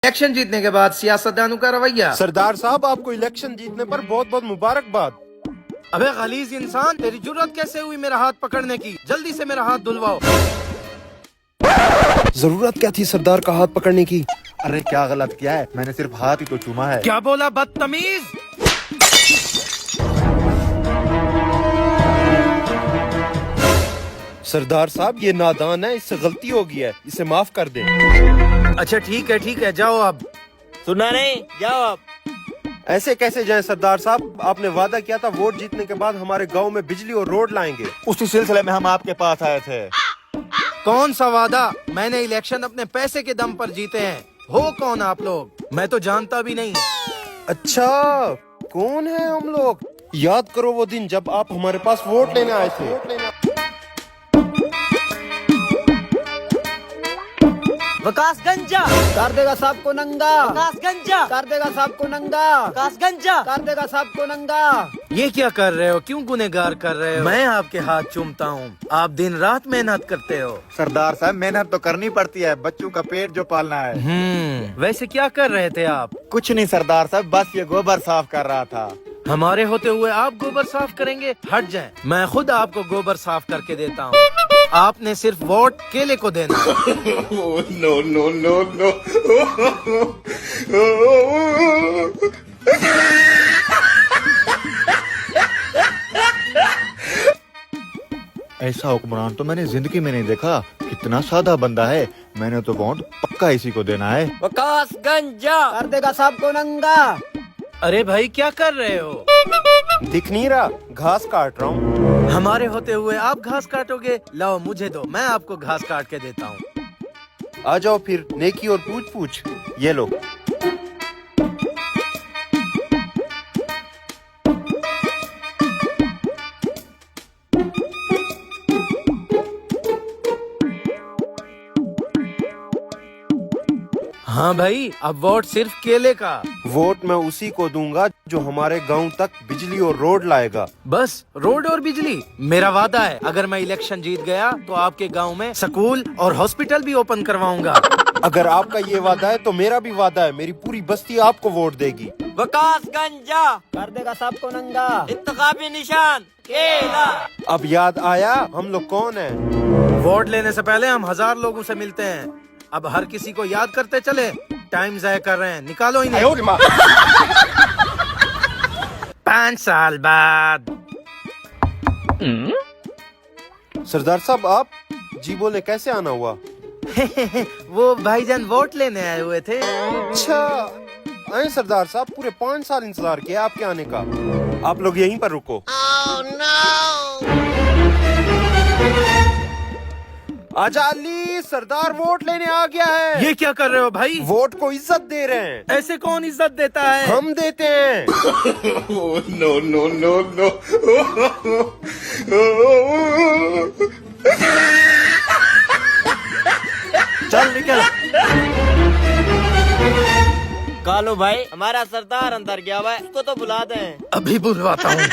Election जीतने के बाद सियासतदानों का रवैया। सरदार साहब, आपको इलेक्शन जीतने पर बहुत बहुत मुबारकबाद। अबे गलीज इंसान, तेरी जुर्रत कैसे हुई मेरा हाथ पकड़ने की? जल्दी से मेरा हाथ धुलवाओ। जरूरत क्या थी सरदार का हाथ पकड़ने की? अरे क्या गलत किया है? मैंने सिर्फ हाथ ही तो चूमा है। क्या बोला बदतमीज? सरदार साहब, ये नादान है, इससे गलती हो गई है, इसे माफ कर दें। अच्छा ठीक है, जाओ अब। सुना नहीं, जाओ अब। ऐसे कैसे जाए सरदार साहब? आपने वादा किया था वोट जीतने के बाद हमारे गांव में बिजली और रोड लाएंगे। उसी सिलसिले में हम आपके पास आए थे। कौन सा वादा? मैंने इलेक्शन अपने पैसे के दम पर जीते हैं। हो कौन आप लोग? मैं तो जानता भी नहीं। अच्छा, कौन है हम लोग? याद करो वो दिन जब आप हमारे पास वोट लेने आए थे। विकास गंजा कर देगा सबको नंगा, विकास गंजा कर देगा सबको नंगा, विकास गंजा कर देगा सबको नंगा। ये क्या कर रहे हो? क्यों गुनहगार कर रहे हो? मैं आपके हाथ चूमता हूँ। आप दिन रात मेहनत करते हो। सरदार साहब, मेहनत तो करनी पड़ती है, बच्चों का पेट जो पालना है। वैसे क्या कर रहे थे आप? कुछ नहीं सरदार साहब, बस ये गोबर साफ कर रहा था। हमारे होते हुए आप गोबर साफ करेंगे? हट जाएं, मैं खुद आपको गोबर साफ करके देता हूँ। आपने सिर्फ वोट केले को देना। no, no, no, no. ऐसा हुक्मरान तो मैंने जिंदगी में नहीं देखा। कितना सादा बंदा है। मैंने तो वोट पक्का इसी को देना है। विकास गंजा कर देगा सबको नंगा। अरे भाई, क्या कर रहे हो? दिख नहीं रहा, घास काट रहा हूँ। हमारे होते हुए आप घास काटोगे? लाओ मुझे दो, मैं आपको घास काट के देता हूँ। आ जाओ फिर, नेकी और पूछ पूछ। ये लो। हाँ भाई, अब वोट सिर्फ केले का। वोट मैं उसी को दूंगा जो हमारे गांव तक बिजली और रोड लाएगा। बस रोड और बिजली? मेरा वादा है, अगर मैं इलेक्शन जीत गया तो आपके गांव में स्कूल और हॉस्पिटल भी ओपन करवाऊंगा। अगर आपका ये वादा है तो मेरा भी वादा है, मेरी पूरी बस्ती आपको वोट देगी। विकास गंजा कर देगा सबको नंगा। इंतखाबी निशान केला। अब याद आया हम लोग कौन हैं? वोट लेने से पहले हम 1000 लोगों से मिलते हैं। अब हर किसी को याद करते चले। टाइम जाया कर रहे हैं, निकालो इन्हें। 5 साल बाद। सरदार साहब, आप जी बोले, कैसे आना हुआ? वो भाईजान वोट लेने आए हुए थे। अच्छा, आए सरदार साहब, पूरे 5 साल इंतजार किया आपके आने का। आप लोग यहीं पर रुको। आजा अली, सरदार वोट लेने आ गया है। ये क्या कर रहे हो भाई? वोट को इज्जत दे रहे हैं। ऐसे कौन इज्जत देता है? हम देते हैं। no, no, no, no. चल निकल। कालू भाई, हमारा सरदार अंदर गया हुआ है, उसको तो बुला दें। अभी बुलवाता हूँ।